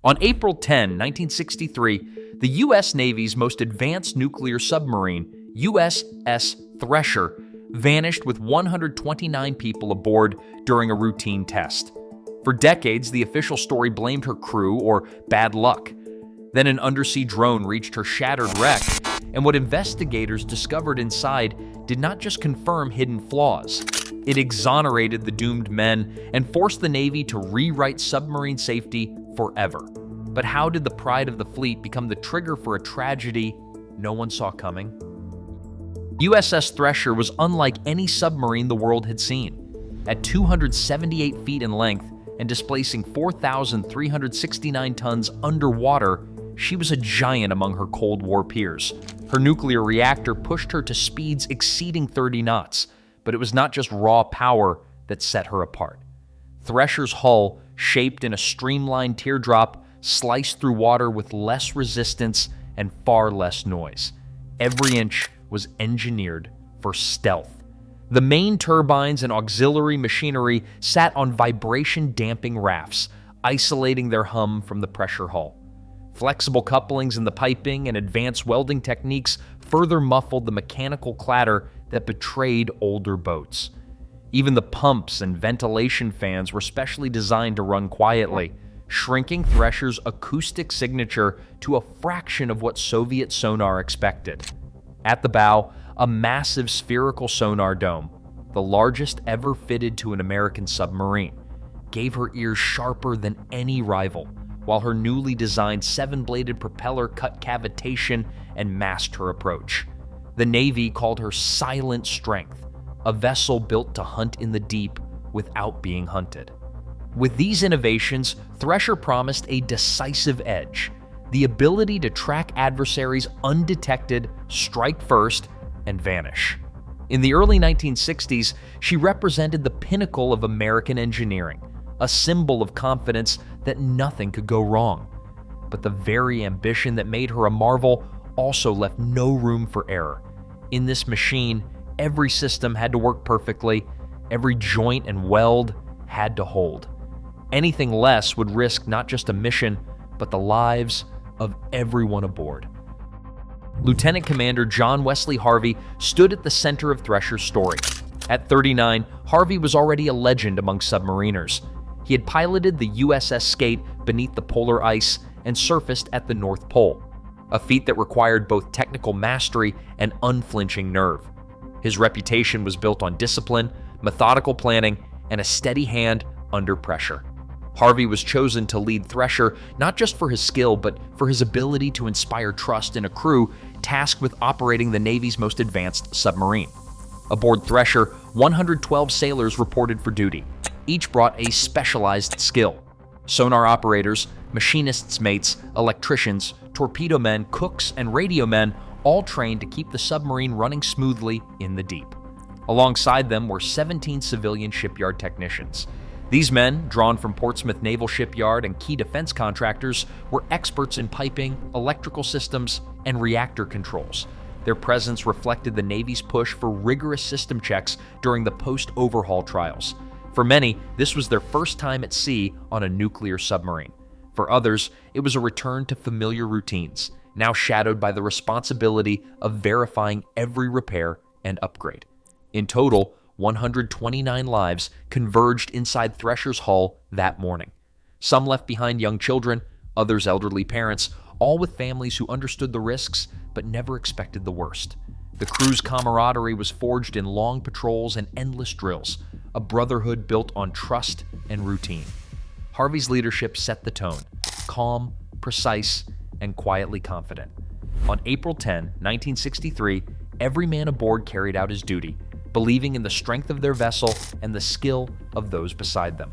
On April 10, 1963, the U.S. Navy's most advanced nuclear submarine, USS Thresher, vanished with 129 people aboard during a routine test. For decades, the official story blamed her crew or bad luck. Then an undersea drone reached her shattered wreck, and what investigators discovered inside did not just confirm hidden flaws. It exonerated the doomed men and forced the Navy to rewrite submarine safety forever. But how did the pride of the fleet become the trigger for a tragedy no one saw coming? USS Thresher was unlike any submarine the world had seen. At 278 feet in length and displacing 4,369 tons underwater, she was a giant among her Cold War peers. Her nuclear reactor pushed her to speeds exceeding 30 knots, but it was not just raw power that set her apart. Thresher's hull, shaped in a streamlined teardrop, sliced through water with less resistance and far less noise. Every inch was engineered for stealth. The main turbines and auxiliary machinery sat on vibration-damping rafts, isolating their hum from the pressure hull. Flexible couplings in the piping and advanced welding techniques further muffled the mechanical clatter that betrayed older boats. Even the pumps and ventilation fans were specially designed to run quietly, shrinking Thresher's acoustic signature to a fraction of what Soviet sonar expected. At the bow, a massive spherical sonar dome, the largest ever fitted to an American submarine, gave her ears sharper than any rival, while her newly designed 7-bladed propeller cut cavitation and masked her approach. The Navy called her Silent Strength, a vessel built to hunt in the deep without being hunted. With these innovations, Thresher promised a decisive edge, the ability to track adversaries undetected, strike first, and vanish. In the early 1960s, she represented the pinnacle of American engineering, a symbol of confidence that nothing could go wrong. But the very ambition that made her a marvel also left no room for error. In this machine, every system had to work perfectly, every joint and weld had to hold. Anything less would risk not just a mission, but the lives of everyone aboard. Lieutenant Commander John Wesley Harvey stood at the center of Thresher's story. At 39, Harvey was already a legend among submariners. He had piloted the USS Skate beneath the polar ice and surfaced at the North Pole, a feat that required both technical mastery and unflinching nerve. His reputation was built on discipline, methodical planning, and a steady hand under pressure. Harvey was chosen to lead Thresher not just for his skill, but for his ability to inspire trust in a crew tasked with operating the Navy's most advanced submarine. Aboard Thresher, 112 sailors reported for duty. Each brought a specialized skill. Sonar operators, machinists' mates, electricians, torpedo men, cooks, and radio men, all trained to keep the submarine running smoothly in the deep. Alongside them were 17 civilian shipyard technicians. These men, drawn from Portsmouth Naval Shipyard and key defense contractors, were experts in piping, electrical systems, and reactor controls. Their presence reflected the Navy's push for rigorous system checks during the post-overhaul trials. For many, this was their first time at sea on a nuclear submarine. For others, it was a return to familiar routines, now shadowed by the responsibility of verifying every repair and upgrade. In total, 129 lives converged inside Thresher's hull that morning. Some left behind young children, others elderly parents, all with families who understood the risks but never expected the worst. The crew's camaraderie was forged in long patrols and endless drills, a brotherhood built on trust and routine. Harvey's leadership set the tone, calm, precise, and quietly confident. On April 10, 1963, every man aboard carried out his duty, believing in the strength of their vessel and the skill of those beside them.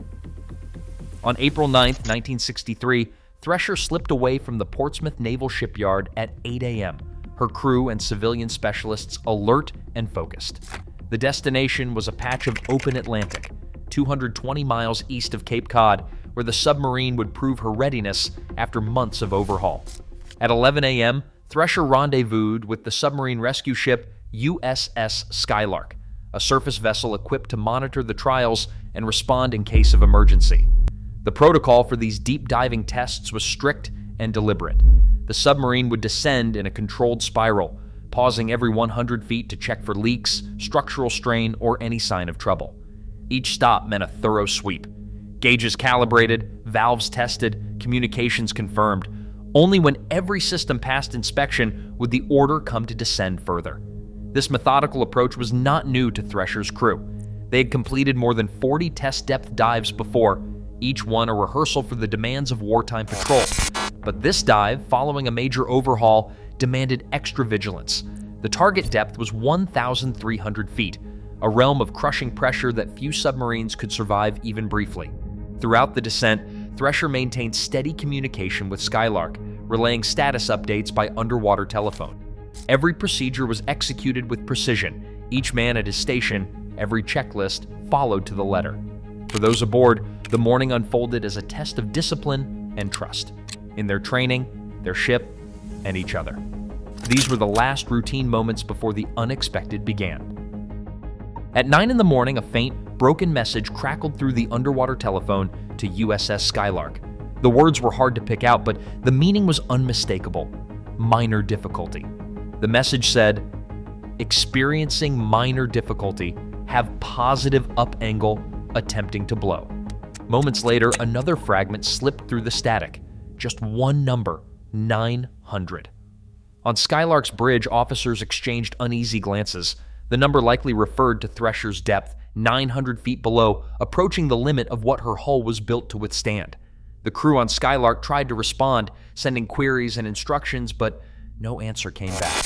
On April 9, 1963, Thresher slipped away from the Portsmouth Naval Shipyard at 8 a.m., her crew and civilian specialists alert and focused. The destination was a patch of open Atlantic, 220 miles east of Cape Cod, where the submarine would prove her readiness after months of overhaul. At 11 a.m., Thresher rendezvoused with the submarine rescue ship USS Skylark, a surface vessel equipped to monitor the trials and respond in case of emergency. The protocol for these deep diving tests was strict and deliberate. The submarine would descend in a controlled spiral, pausing every 100 feet to check for leaks, structural strain, or any sign of trouble. Each stop meant a thorough sweep. Gauges calibrated, valves tested, communications confirmed. Only when every system passed inspection would the order come to descend further. This methodical approach was not new to Thresher's crew. They had completed more than 40 test depth dives before, each one a rehearsal for the demands of wartime patrol. But this dive, following a major overhaul, demanded extra vigilance. The target depth was 1,300 feet, a realm of crushing pressure that few submarines could survive even briefly. Throughout the descent, Thresher maintained steady communication with Skylark, relaying status updates by underwater telephone. Every procedure was executed with precision, each man at his station, every checklist followed to the letter. For those aboard, the morning unfolded as a test of discipline and trust in their training, their ship, and each other. These were the last routine moments before the unexpected began. At 9 in the morning, a faint, broken message crackled through the underwater telephone to USS Skylark. The words were hard to pick out, but the meaning was unmistakable. Minor difficulty. The message said, "Experiencing minor difficulty. Have positive up angle. Attempting to blow." Moments later, another fragment slipped through the static. Just one number, 900. On Skylark's bridge, officers exchanged uneasy glances. The number likely referred to Thresher's depth, 900 feet below, approaching the limit of what her hull was built to withstand. The crew on Skylark tried to respond, sending queries and instructions, but no answer came back.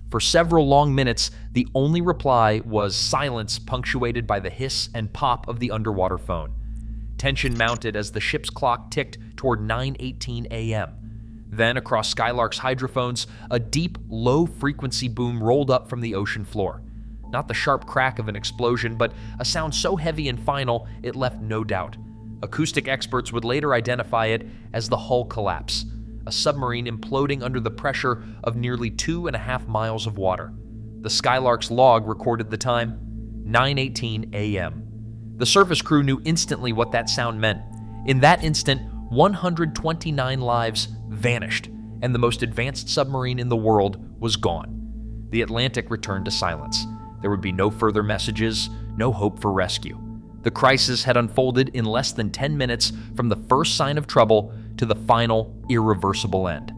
For several long minutes, the only reply was silence punctuated by the hiss and pop of the underwater phone. Tension mounted as the ship's clock ticked toward 9:18 a.m. Then, across Skylark's hydrophones, a deep, low-frequency boom rolled up from the ocean floor. Not the sharp crack of an explosion, but a sound so heavy and final it left no doubt. Acoustic experts would later identify it as the hull collapse, a submarine imploding under the pressure of nearly 2.5 miles of water. The Skylark's log recorded the time, 9:18 a.m. The surface crew knew instantly what that sound meant. In that instant, 129 lives vanished, and the most advanced submarine in the world was gone. The Atlantic returned to silence. There would be no further messages, no hope for rescue. The crisis had unfolded in less than 10 minutes from the first sign of trouble to the final, irreversible end.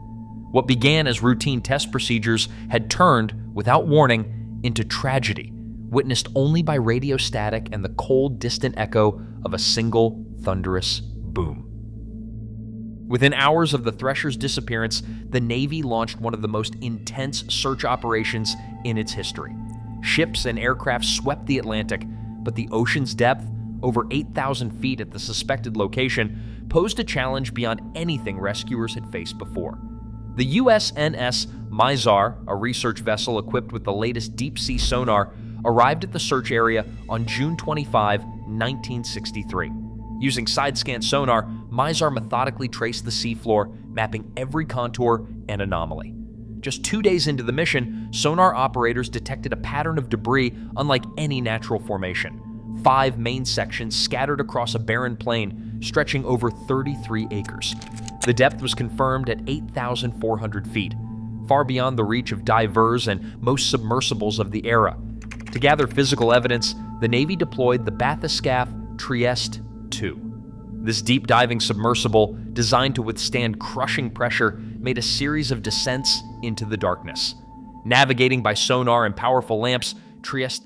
What began as routine test procedures had turned, without warning, into tragedy, witnessed only by radio static and the cold, distant echo of a single, thunderous boom. Within hours of the Thresher's disappearance, the Navy launched one of the most intense search operations in its history. Ships and aircraft swept the Atlantic, but the ocean's depth, over 8,000 feet at the suspected location, posed a challenge beyond anything rescuers had faced before. The USNS Mizar, a research vessel equipped with the latest deep-sea sonar, arrived at the search area on June 25, 1963. Using side-scan sonar, Mizar methodically traced the seafloor, mapping every contour and anomaly. Just 2 days into the mission, sonar operators detected a pattern of debris unlike any natural formation. 5 main sections scattered across a barren plain, stretching over 33 acres. The depth was confirmed at 8,400 feet, far beyond the reach of divers and most submersibles of the era. To gather physical evidence, the Navy deployed the bathyscaphe Trieste II. This deep-diving submersible, designed to withstand crushing pressure, made a series of descents into the darkness. Navigating by sonar and powerful lamps, Trieste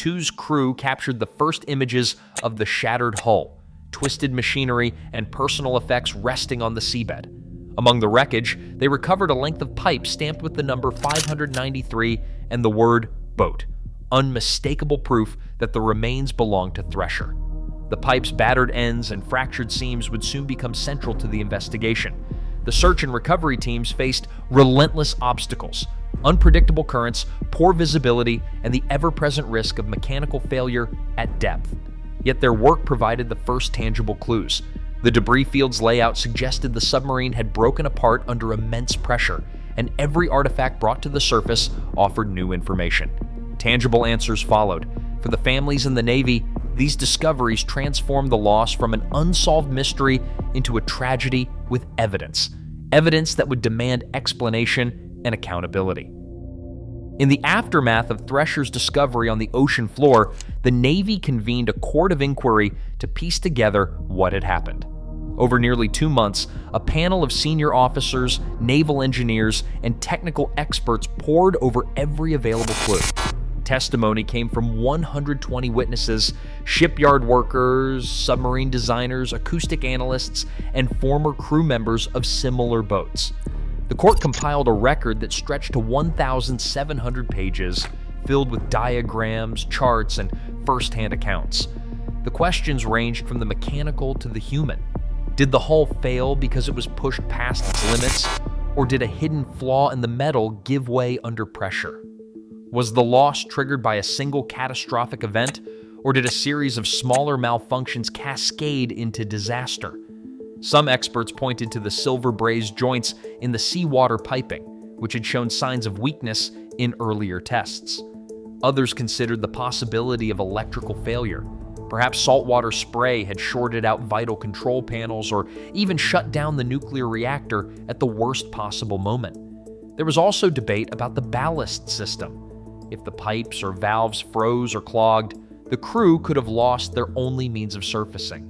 II's crew captured the first images of the shattered hull, twisted machinery, and personal effects resting on the seabed. Among the wreckage, they recovered a length of pipe stamped with the number 593 and the word boat, unmistakable proof that the remains belonged to Thresher. The pipe's battered ends and fractured seams would soon become central to the investigation. The search and recovery teams faced relentless obstacles, unpredictable currents, poor visibility, and the ever-present risk of mechanical failure at depth. Yet their work provided the first tangible clues. The debris field's layout suggested the submarine had broken apart under immense pressure, and every artifact brought to the surface offered new information. Tangible answers followed. For the families in the Navy, These discoveries transformed the loss from an unsolved mystery into a tragedy with evidence that would demand explanation and accountability. In the aftermath of Thresher's discovery on the ocean floor, the Navy convened a court of inquiry to piece together what had happened. Over nearly 2 months, a panel of senior officers, naval engineers, and technical experts pored over every available clue. Testimony came from 120 witnesses, shipyard workers, submarine designers, acoustic analysts, and former crew members of similar boats. The court compiled a record that stretched to 1,700 pages, filled with diagrams, charts, and first-hand accounts. The questions ranged from the mechanical to the human. Did the hull fail because it was pushed past its limits, or did a hidden flaw in the metal give way under pressure? Was the loss triggered by a single catastrophic event, or did a series of smaller malfunctions cascade into disaster? Some experts pointed to the silver-brazed joints in the seawater piping, which had shown signs of weakness in earlier tests. Others considered the possibility of electrical failure. Perhaps saltwater spray had shorted out vital control panels or even shut down the nuclear reactor at the worst possible moment. There was also debate about the ballast system. If the pipes or valves froze or clogged, the crew could have lost their only means of surfacing.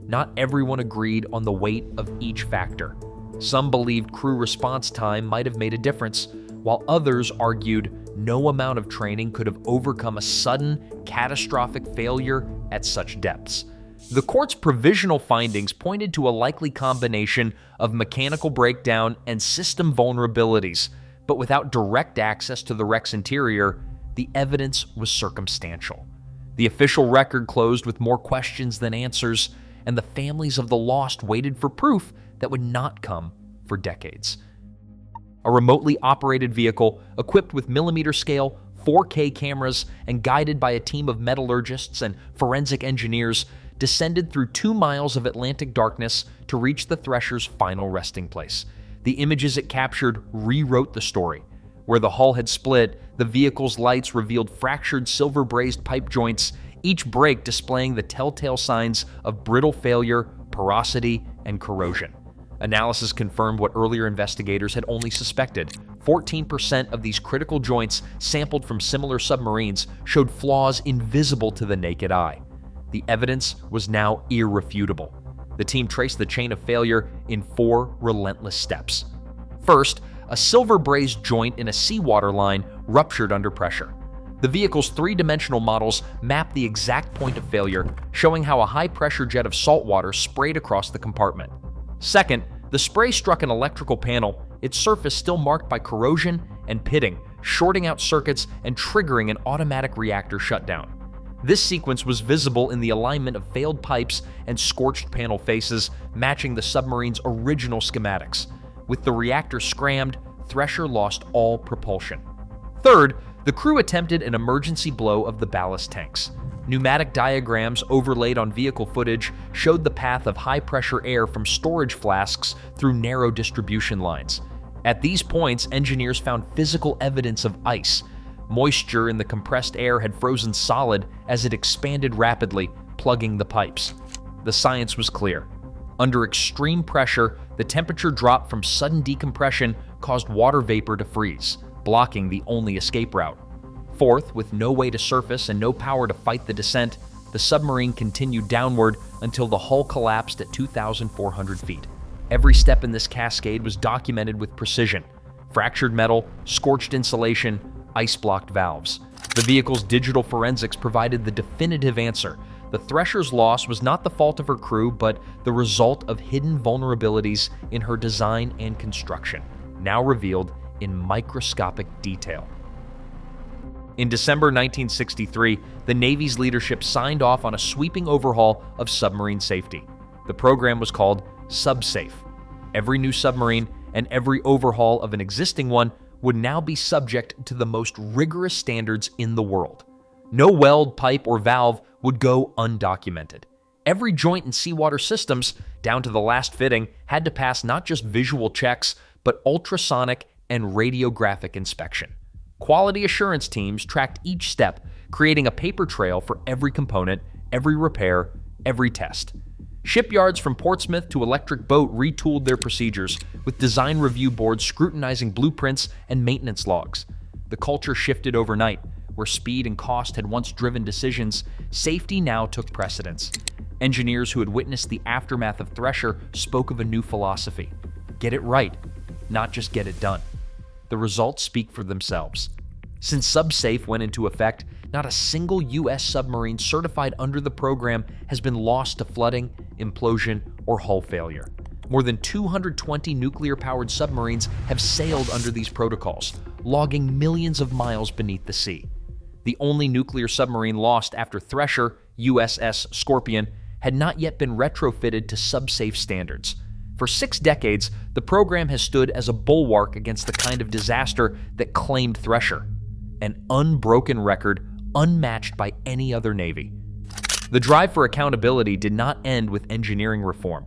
Not everyone agreed on the weight of each factor. Some believed crew response time might have made a difference, while others argued no amount of training could have overcome a sudden, catastrophic failure at such depths. The court's provisional findings pointed to a likely combination of mechanical breakdown and system vulnerabilities, but without direct access to the wreck's interior, the evidence was circumstantial. The official record closed with more questions than answers, and the families of the lost waited for proof that would not come for decades. A remotely operated vehicle equipped with millimeter-scale 4K cameras and guided by a team of metallurgists and forensic engineers descended through 2 miles of Atlantic darkness to reach the Thresher's final resting place. The images it captured rewrote the story. Where the hull had split, the vehicle's lights revealed fractured silver-brazed pipe joints, each break displaying the telltale signs of brittle failure, porosity, and corrosion. Analysis confirmed what earlier investigators had only suspected. 14% of these critical joints sampled from similar submarines showed flaws invisible to the naked eye. The evidence was now irrefutable. The team traced the chain of failure in 4 relentless steps. First, a silver-brazed joint in a seawater line ruptured under pressure. The vehicle's 3-dimensional models mapped the exact point of failure, showing how a high-pressure jet of salt water sprayed across the compartment. Second, the spray struck an electrical panel, its surface still marked by corrosion and pitting, shorting out circuits and triggering an automatic reactor shutdown. This sequence was visible in the alignment of failed pipes and scorched panel faces, matching the submarine's original schematics. With the reactor scrammed, Thresher lost all propulsion. Third, the crew attempted an emergency blow of the ballast tanks. Pneumatic diagrams overlaid on vehicle footage showed the path of high-pressure air from storage flasks through narrow distribution lines. At these points, engineers found physical evidence of ice. Moisture in the compressed air had frozen solid as it expanded rapidly, plugging the pipes. The science was clear. Under extreme pressure, the temperature drop from sudden decompression caused water vapor to freeze, blocking the only escape route. Fourth, with no way to surface and no power to fight the descent, the submarine continued downward until the hull collapsed at 2,400 feet. Every step in this cascade was documented with precision. Fractured metal, scorched insulation, ice-blocked valves. The vehicle's digital forensics provided the definitive answer. The Thresher's loss was not the fault of her crew, but the result of hidden vulnerabilities in her design and construction, now revealed in microscopic detail. In December 1963, the Navy's leadership signed off on a sweeping overhaul of submarine safety. The program was called Subsafe. Every new submarine and every overhaul of an existing one would now be subject to the most rigorous standards in the world. No weld, pipe, or valve would go undocumented. Every joint in seawater systems, down to the last fitting, had to pass not just visual checks, but ultrasonic and radiographic inspection. Quality assurance teams tracked each step, creating a paper trail for every component every repair, every test. Shipyards from Portsmouth to Electric Boat retooled their procedures, with design review boards scrutinizing blueprints and maintenance logs. The culture shifted overnight. Where speed and cost had once driven decisions, safety now took precedence. Engineers who had witnessed the aftermath of Thresher spoke of a new philosophy. Get it right, not just get it done. The results speak for themselves. Since Subsafe went into effect, not a single U.S. submarine certified under the program has been lost to flooding, implosion, or hull failure. More than 220 nuclear-powered submarines have sailed under these protocols, logging millions of miles beneath the sea. The only nuclear submarine lost after Thresher, USS Scorpion, had not yet been retrofitted to Subsafe standards. For 6 decades, the program has stood as a bulwark against the kind of disaster that claimed Thresher, an unbroken record unmatched by any other Navy. The drive for accountability did not end with engineering reform.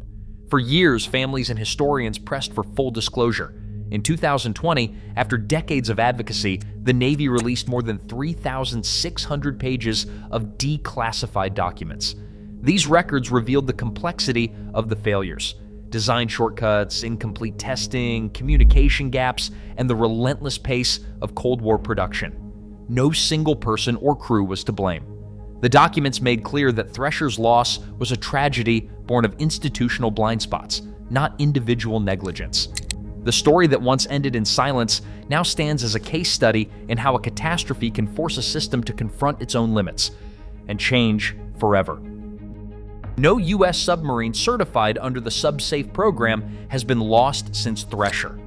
For years, families and historians pressed for full disclosure. In 2020, after decades of advocacy, the Navy released more than 3,600 pages of declassified documents. These records revealed the complexity of the failures, design shortcuts, incomplete testing, communication gaps, and the relentless pace of Cold War production. No single person or crew was to blame. The documents made clear that Thresher's loss was a tragedy born of institutional blind spots, not individual negligence. The story that once ended in silence now stands as a case study in how a catastrophe can force a system to confront its own limits and change forever. No U.S. submarine certified under the Subsafe program has been lost since Thresher.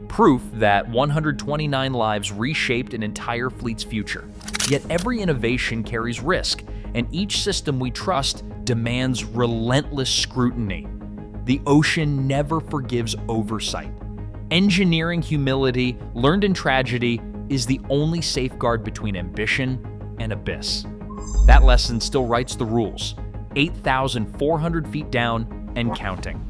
Proof that 129 lives reshaped an entire fleet's future. Yet every innovation carries risk, and each system we trust demands relentless scrutiny. The ocean never forgives oversight. Engineering humility, learned in tragedy, is the only safeguard between ambition and abyss. That lesson still writes the rules, 8,400 feet down and counting.